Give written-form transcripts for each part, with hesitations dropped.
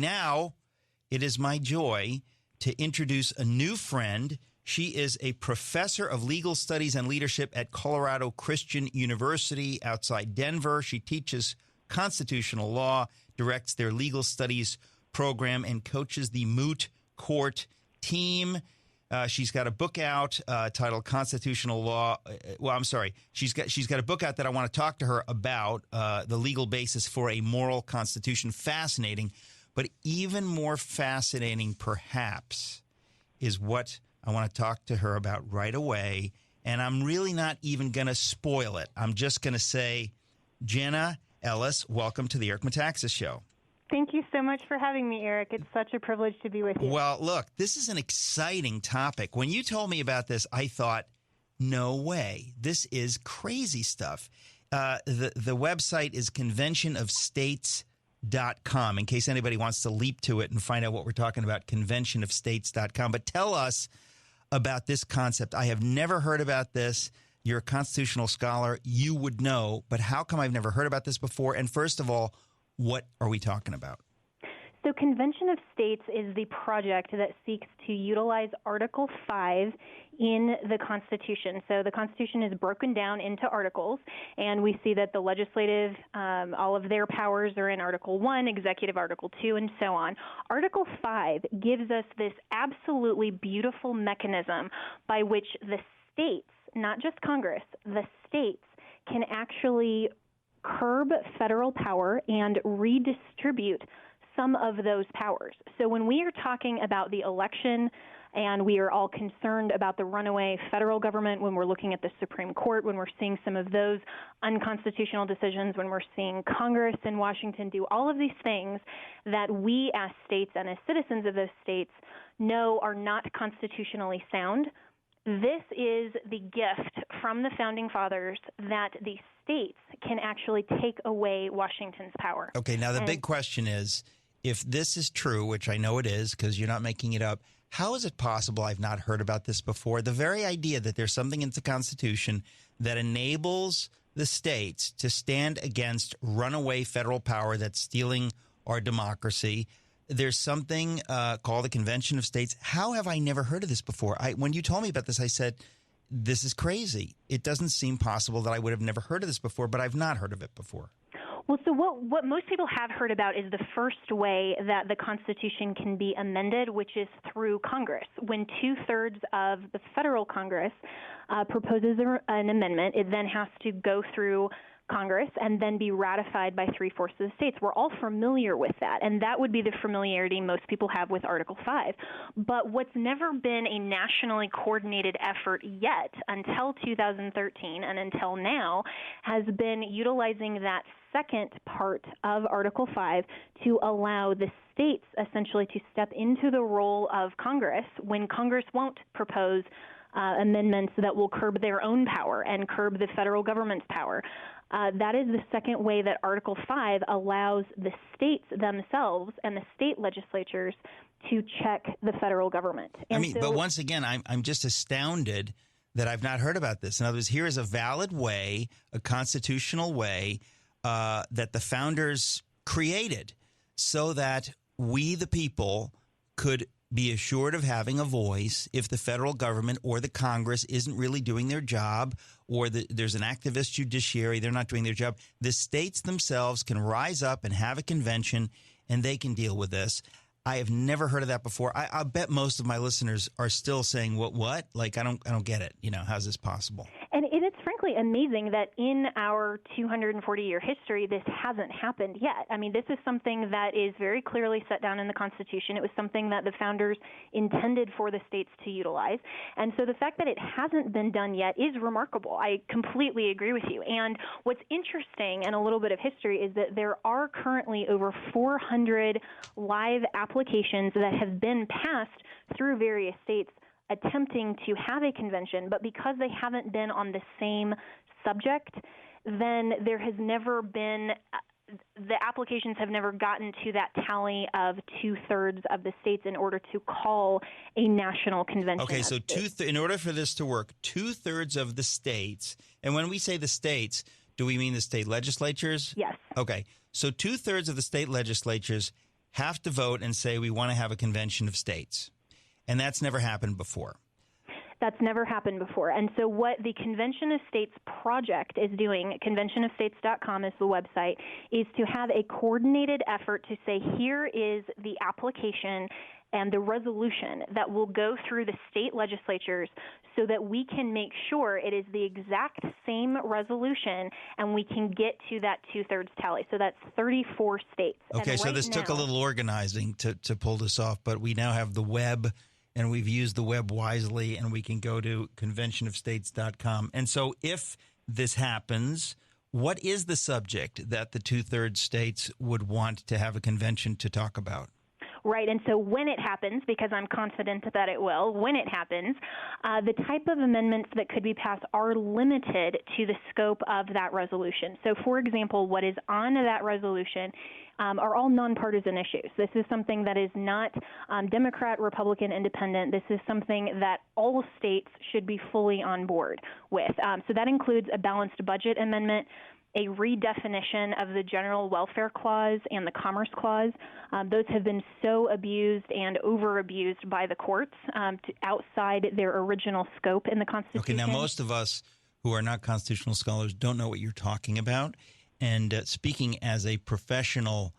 now it is my joy to introduce a new friend. She is a professor of legal studies and leadership at Colorado Christian University outside Denver. She teaches constitutional law, directs their legal studies program, and coaches the Moot Court team. She's got a book out titled Constitutional Law. She's got a book out that I want to talk to her about, the legal basis for a moral constitution. Fascinating. But even more fascinating, perhaps, is what I want to talk to her about right away. And I'm really not even going to spoil it. I'm just going to say, Jenna Ellis, welcome to the Eric Metaxas Show. Thank you so much for having me, Eric. It's such a privilege to be with you. Well, look, this is an exciting topic. When you told me about this, I thought, no way. This is crazy stuff. The website is conventionofstates.com. In case anybody wants to leap to it and find out what we're talking about, conventionofstates.com. But tell us about this concept. I have never heard about this. You're a constitutional scholar. You would know. But how come I've never heard about this before? And first of all, what are we talking about? So Convention of States is the project that seeks to utilize Article 5 in the Constitution. So the Constitution is broken down into articles, and we see that the legislative, all of their powers are in Article 1, executive Article 2, and so on. Article 5 gives us this absolutely beautiful mechanism by which the states, not just Congress, the states can actually curb federal power and redistribute some of those powers. So when we are talking about the election and we are all concerned about the runaway federal government, when we're looking at the Supreme Court, when we're seeing some of those unconstitutional decisions, when we're seeing Congress in Washington do all of these things that we as states and as citizens of those states know are not constitutionally sound, this is the gift from the Founding Fathers that the states can actually take away Washington's power. Okay, now the big question is, if this is true, which I know it is because you're not making it up, how is it possible I've not heard about this before? The very idea that there's something in the Constitution that enables the states to stand against runaway federal power that's stealing our democracy. There's something called the Convention of States. How have I never heard of this before? When you told me about this, I said, this is crazy. It doesn't seem possible that I would have never heard of this before, but I've not heard of it before. Well, so what most people have heard about is the first way that the Constitution can be amended, which is through Congress. When 2/3 of the federal Congress proposes an amendment, it then has to go through Congress and then be ratified by 3/4 of the states. We're all familiar with that, and that would be the familiarity most people have with Article 5. But what's never been a nationally coordinated effort yet until 2013 and until now has been utilizing that second part of Article 5 to allow the states essentially to step into the role of Congress when Congress won't propose amendments that will curb their own power and curb the federal government's power. That is the second way that Article 5 allows the states themselves and the state legislatures to check the federal government. And but once again, I'm just astounded that I've not heard about this. In other words, here is a valid way, a constitutional way that the founders created so that we, the people, could be assured of having a voice if the federal government or the Congress isn't really doing their job, or there's an activist judiciary, they're not doing their job. The states themselves can rise up and have a convention, and they can deal with this. I have never heard of that before. I bet most of my listeners are still saying, what? Like, I don't get it. How's this possible? And it's frankly amazing that in our 240-year history, this hasn't happened yet. I mean, this is something that is very clearly set down in the Constitution. It was something that the founders intended for the states to utilize. And so the fact that it hasn't been done yet is remarkable. I completely agree with you. And what's interesting, and a little bit of history, is that there are currently over 400 live applications that have been passed through various states attempting to have a convention, but because they haven't been on the same subject, then there has never been, the applications have never gotten to that tally of 2/3 of the states in order to call a national convention. Okay, so in order for this to work, 2/3 of the states, and when we say the states, do we mean the state legislatures? Yes. Okay, so 2/3 of the state legislatures have to vote and say we want to have a convention of states. And that's never happened before. That's never happened before. And so what the Convention of States Project is doing, conventionofstates.com is the website, is to have a coordinated effort to say, here is the application and the resolution that will go through the state legislatures so that we can make sure it is the exact same resolution and we can get to that two-thirds tally. So that's 34 states. Okay, so this took a little organizing to pull this off, but we now have the web, and we've used the web wisely, and we can go to conventionofstates.com. And so if this happens, what is the subject that the two-thirds states would want to have a convention to talk about? Right, and so when it happens, because I'm confident that it will, when it happens, the type of amendments that could be passed are limited to the scope of that resolution. So, for example, what is on that resolution are all nonpartisan issues. This is something that is not Democrat, Republican, Independent. This is something that all states should be fully on board with. So that includes a balanced budget amendment, a redefinition of the General Welfare Clause and the Commerce Clause. Those have been so abused and over-abused by the courts outside their original scope in the Constitution. Okay, now most of us who are not constitutional scholars don't know what you're talking about. And speaking as a professional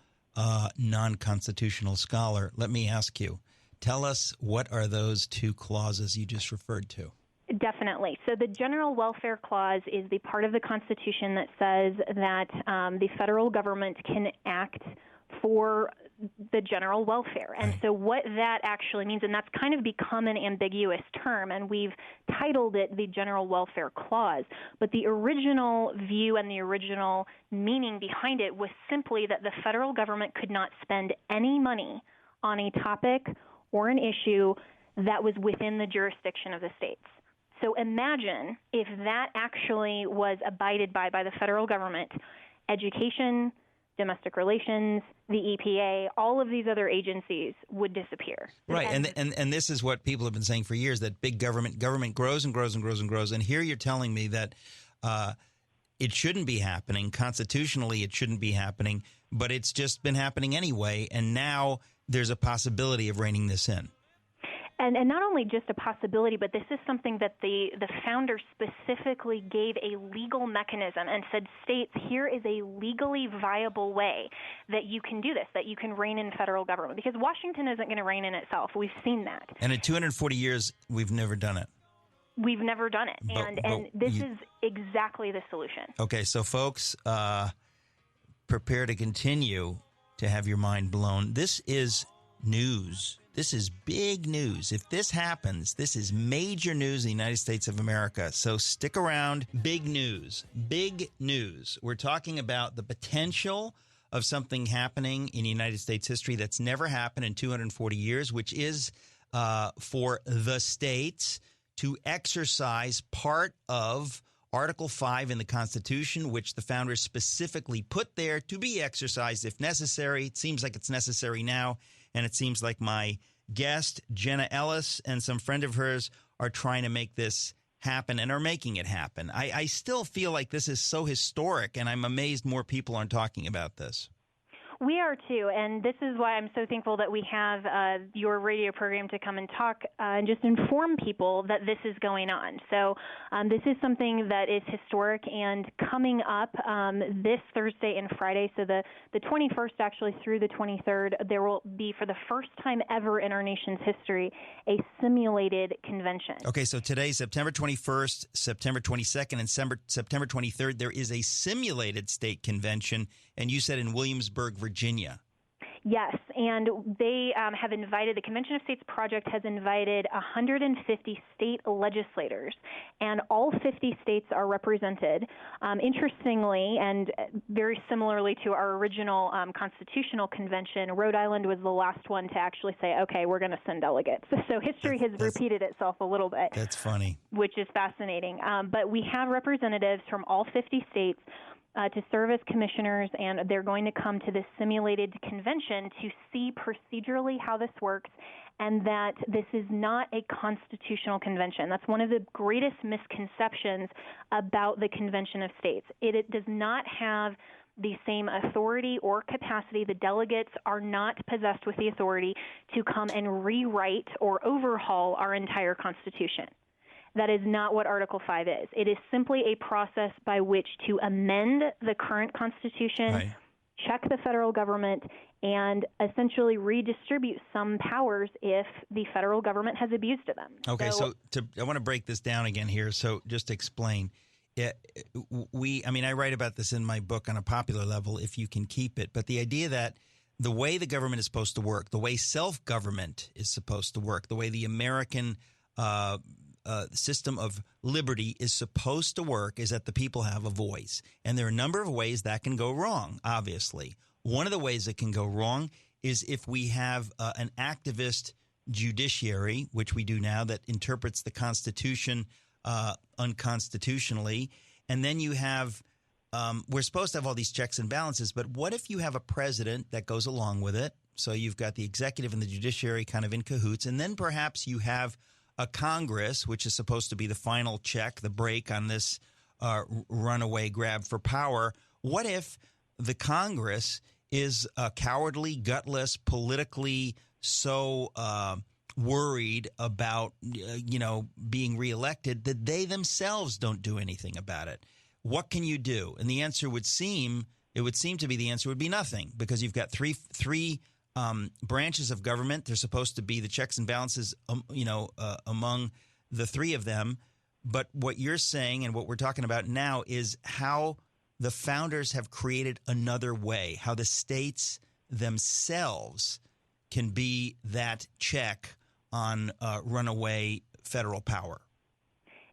non-constitutional scholar, let me ask you, tell us, what are those two clauses you just referred to? Definitely. So the General Welfare Clause is the part of the Constitution that says that the federal government can act for the general welfare. And so what that actually means, and that's kind of become an ambiguous term, and we've titled it the General Welfare Clause. But the original view and the original meaning behind it was simply that the federal government could not spend any money on a topic or an issue that was within the jurisdiction of the states. So imagine if that actually was abided by the federal government. Education, domestic relations, the EPA, all of these other agencies would disappear. Right, and this is what people have been saying for years, that big government grows and grows and grows and grows. And here you're telling me that it shouldn't be happening. Constitutionally, it shouldn't be happening, but it's just been happening anyway. And now there's a possibility of reining this in. And not only just a possibility, but this is something that the founders specifically gave a legal mechanism and said, states, here is a legally viable way that you can do this, that you can rein in federal government. Because Washington isn't going to rein in itself. We've seen that. And in 240 years, we've never done it. We've never done it. And this is exactly the solution. Okay, so folks, prepare to continue to have your mind blown. This is news. This is big news. If this happens, this is major news in the United States of America. So stick around. Big news. Big news. We're talking about the potential of something happening in United States history that's never happened in 240 years, which is for the states to exercise part of Article 5 in the Constitution, which the founders specifically put there to be exercised if necessary. It seems like it's necessary now. And it seems like my guest, Jenna Ellis, and some friend of hers are trying to make this happen and are making it happen. I still feel like this is so historic, and I'm amazed more people aren't talking about this. We are too, and this is why I'm so thankful that we have your radio program to come and talk and just inform people that this is going on. So this is something that is historic and coming up this Thursday and Friday. So the 21st actually through the 23rd, there will be, for the first time ever in our nation's history, a simulated convention. Okay, so today, September 21st, September 22nd, and September 23rd, there is a simulated state convention, and you said in Williamsburg, Virginia. Yes, and they have invited, the Convention of States Project has invited 150 state legislators, and all 50 states are represented. Interestingly, and very similarly to our original constitutional convention, Rhode Island was the last one to actually say, okay, we're going to send delegates. So history has repeated itself a little bit. That's funny. Which is fascinating. But we have representatives from all 50 states to serve as commissioners, and they're going to come to this simulated convention to see procedurally how this works, and that this is not a constitutional convention. That's one of the greatest misconceptions about the Convention of States. It does not have the same authority or capacity. The delegates are not possessed with the authority to come and rewrite or overhaul our entire Constitution. That is not what Article 5 is. It is simply a process by which to amend the current Constitution, Right. check the federal government, and essentially redistribute some powers if the federal government has abused them. Okay, so I want to break this down again here. So just explain. I write about this in my book on a popular level, If You Can Keep It. But the idea that the way the government is supposed to work, the way self-government is supposed to work, the way the American system of liberty is supposed to work is that the people have a voice. And there are a number of ways that can go wrong, obviously. One of the ways it can go wrong is if we have an activist judiciary, which we do now, that interprets the Constitution unconstitutionally. And then you have we're supposed to have all these checks and balances. But what if you have a president that goes along with it? So you've got the executive and the judiciary kind of in cahoots. And then perhaps you have a Congress, which is supposed to be the final check, the break on this runaway grab for power. What if the Congress is cowardly, gutless, politically so worried about, being reelected that they themselves don't do anything about it? What can you do? And the answer would seem to be the answer would be nothing, because you've got three branches of government. They're supposed to be the checks and balances, among the three of them. But what you're saying and what we're talking about now is how the founders have created another way, how the states themselves can be that check on runaway federal power.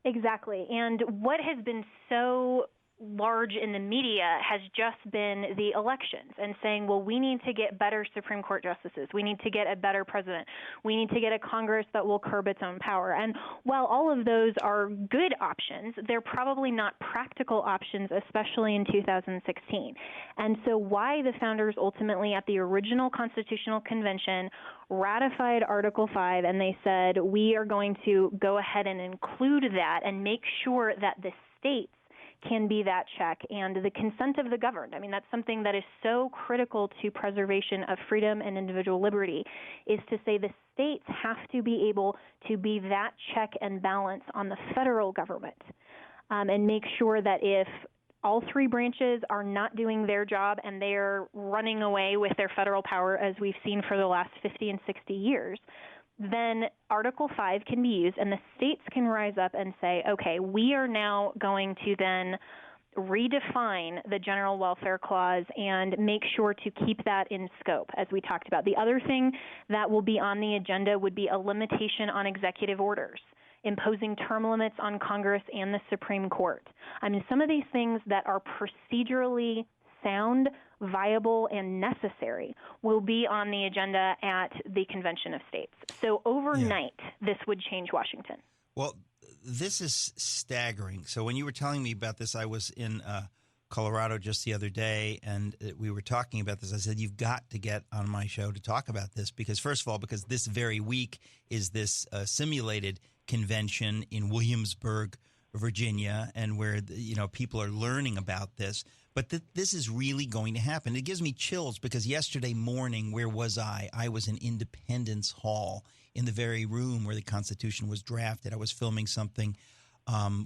Exactly. And what has been so large in the media has just been the elections and saying, well, we need to get better Supreme Court justices. We need to get a better president. We need to get a Congress that will curb its own power. And while all of those are good options, they're probably not practical options, especially in 2016. And so why the founders ultimately at the original Constitutional Convention ratified Article 5, and they said, we are going to go ahead and include that and make sure that the states can be that check and the consent of the governed. I mean, that's something that is so critical to preservation of freedom and individual liberty, is to say the states have to be able to be that check and balance on the federal government, and make sure that if all three branches are not doing their job and they're running away with their federal power, as we've seen for the last 50 and 60 years, then Article 5 can be used and the states can rise up and say, okay, we are now going to then redefine the General Welfare Clause and make sure to keep that in scope, as we talked about. The other thing that will be on the agenda would be a limitation on executive orders, imposing term limits on Congress and the Supreme Court. I mean, some of these things that are procedurally sound, viable, and necessary will be on the agenda at the Convention of States. So overnight, This would change Washington. Well, this is staggering. So when you were telling me about this, I was in Colorado just the other day, and we were talking about this. I said, you've got to get on my show to talk about this because, first of all, because this very week is this simulated convention in Williamsburg, Virginia, and where people are learning about this. But this is really going to happen. It gives me chills because yesterday morning, where was I? I was in Independence Hall in the very room where the Constitution was drafted. I was filming something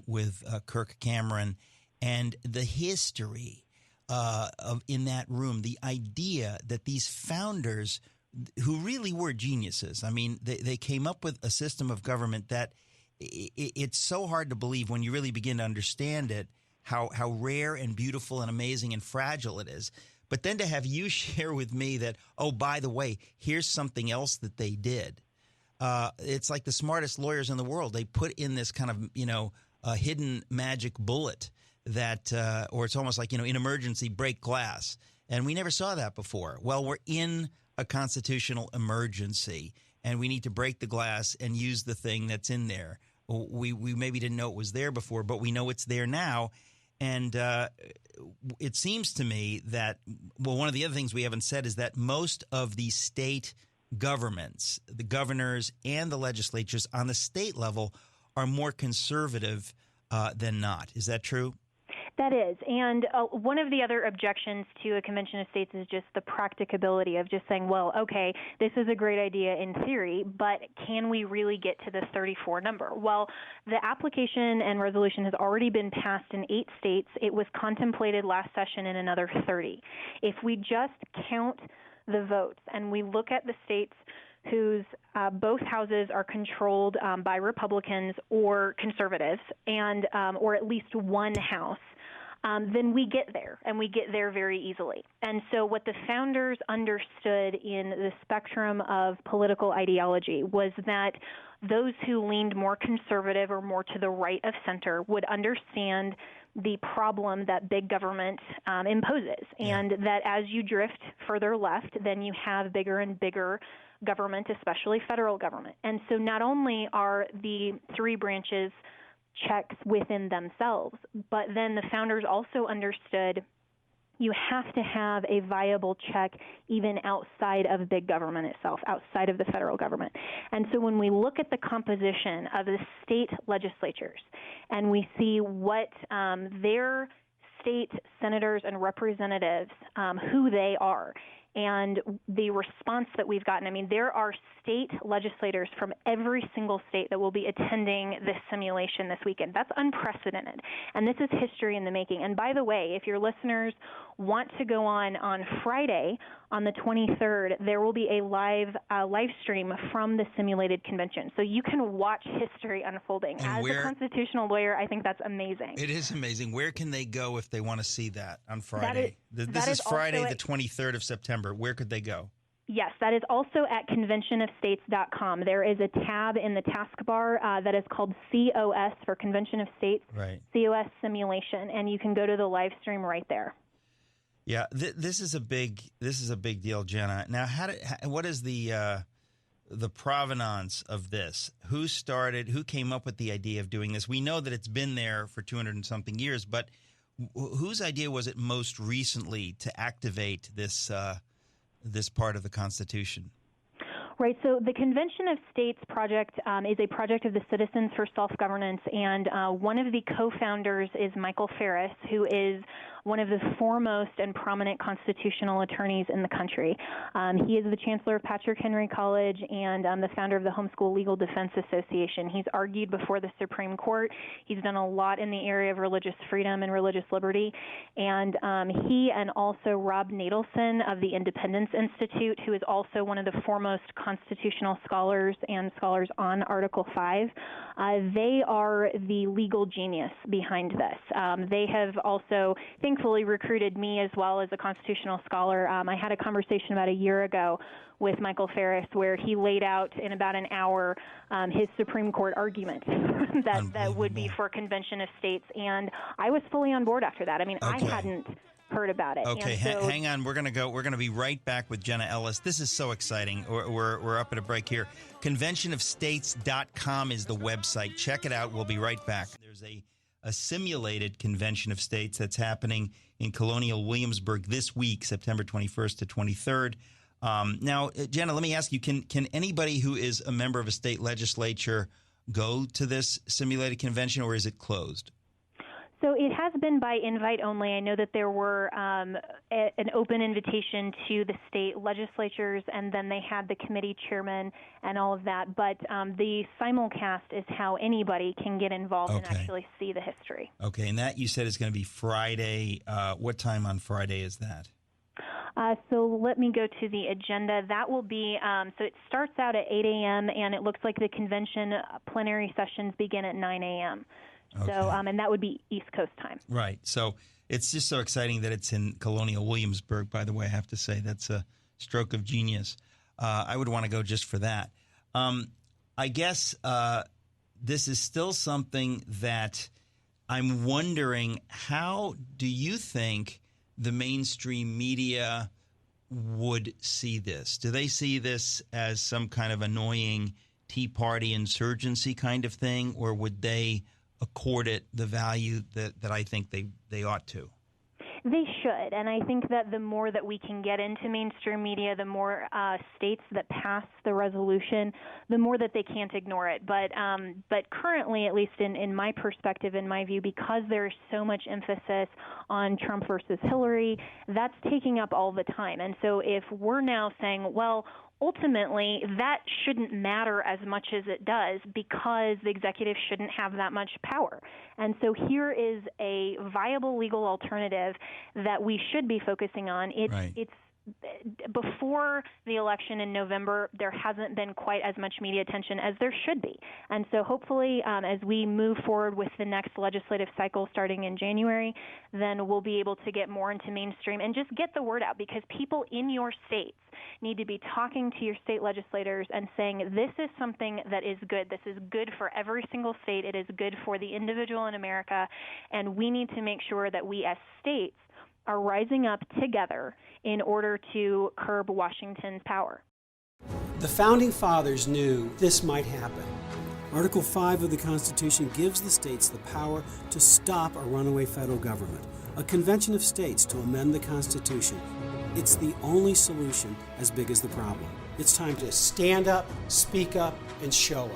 with Kirk Cameron, and the history in that room, the idea that these founders, who really were geniuses, I mean, they came up with a system of government that it's so hard to believe when you really begin to understand it, how rare and beautiful and amazing and fragile it is. But then to have you share with me that, oh, by the way, here's something else that they did. It's like the smartest lawyers in the world. They put in this kind of, a hidden magic bullet that, or it's almost like, in emergency, break glass. And we never saw that before. Well, we're in a constitutional emergency, and we need to break the glass and use the thing that's in there. We maybe didn't know it was there before, but we know it's there now. And it seems to me that, well, one of the other things we haven't said is that most of the state governments, the governors and the legislatures on the state level, are more conservative than not. Is that true? That is. And one of the other objections to a convention of states is just the practicability of just saying, well, okay, this is a great idea in theory, but can we really get to the 34 number? Well, the application and resolution has already been passed in 8 states. It was contemplated last session in another 30. If we just count the votes and we look at the states whose both houses are controlled by Republicans or conservatives, and or at least one house, then we get there, and we get there very easily. And so what the founders understood in the spectrum of political ideology was that those who leaned more conservative or more to the right of center would understand the problem that big government imposes, and that as you drift further left, then you have bigger and bigger government, especially federal government. And so not only are the 3 branches checks within themselves, but then the founders also understood you have to have a viable check even outside of big government itself, outside of the federal government. And so when we look at the composition of the state legislatures and we see what their state senators and representatives, who they are, and the response that we've gotten, I mean, there are state legislators from every single state that will be attending this simulation this weekend. That's unprecedented, and this is history in the making. And by the way, if your listeners want to go on Friday, on the 23rd, there will be a live stream from the simulated convention. So you can watch history unfolding. And as a constitutional lawyer, I think that's amazing. It is amazing. Where can they go if they want to see that on Friday? This is Friday, the 23rd of September. Where could they go? Yes, that is also at conventionofstates.com. There is a tab in the taskbar that is called COS for Convention of States, right. COS simulation, and you can go to the live stream right there. Yeah, this is a big deal, Jenna. Now, what is the provenance of this? Who came up with the idea of doing this? We know that it's been there for 200 and something years, but whose idea was it most recently to activate this part of the Constitution? Right. So the Convention of States project is a project of the Citizens for Self-Governance, and one of the co-founders is Michael Farris, who is one of the foremost and prominent constitutional attorneys in the country. He is the chancellor of Patrick Henry College and the founder of the Homeschool Legal Defense Association. He's argued before the Supreme Court. He's done a lot in the area of religious freedom and religious liberty. And he and also Rob Natelson of the Independence Institute, who is also one of the foremost constitutional scholars and scholars on Article 5, they are the legal genius behind this. They have also, thankfully, recruited me as well as a constitutional scholar. I had a conversation about a year ago with Michael Farris where he laid out in about an hour his Supreme Court argument that would be for Convention of States, and I was fully on board after that. I mean, I hadn't heard about it. Okay, hang on. We're gonna be right back with Jenna Ellis. This is so exciting. We're up at a break here. Conventionofstates.com is the website. Check it out. We'll be right back. There's a simulated Convention of States that's happening in Colonial Williamsburg this week, September 21st to 23rd. Now, Jenna, let me ask you, can anybody who is a member of a state legislature go to this simulated convention, or is it closed? So it has been by invite only. I know that there were an open invitation to the state legislatures, and then they had the committee chairman and all of that. But the simulcast is how anybody can get involved and actually see the history. Okay, and that you said is going to be Friday. What time on Friday is that? So let me go to the agenda. That will be, so it starts out at 8 a.m., and it looks like the convention plenary sessions begin at 9 a.m., So, and that would be East Coast time. Right. So it's just so exciting that it's in Colonial Williamsburg, by the way, I have to say. That's a stroke of genius. I would want to go just for that. I guess this is still something that I'm wondering, how do you think the mainstream media would see this? Do they see this as some kind of annoying Tea Party insurgency kind of thing, or would they accord it the value that I think they ought to? They should, and I think that the more that we can get into mainstream media, the more states that pass the resolution, the more that they can't ignore it. But currently, at least in my perspective, in my view, because there's so much emphasis on Trump versus Hillary, that's taking up all the time. And so if we're now saying, well, ultimately, that shouldn't matter as much as it does because the executive shouldn't have that much power. And so here is a viable legal alternative that we should be focusing on. It's before the election in November, there hasn't been quite as much media attention as there should be. And so hopefully, as we move forward with the next legislative cycle starting in January, then we'll be able to get more into mainstream and just get the word out, because people in your states need to be talking to your state legislators and saying, this is something that is good. This is good for every single state. It is good for the individual in America. And we need to make sure that we as states are rising up together in order to curb Washington's power. The Founding Fathers knew this might happen. Article 5 of the Constitution gives the states the power to stop a runaway federal government, a convention of states to amend the Constitution. It's the only solution as big as the problem. It's time to stand up, speak up, and show up.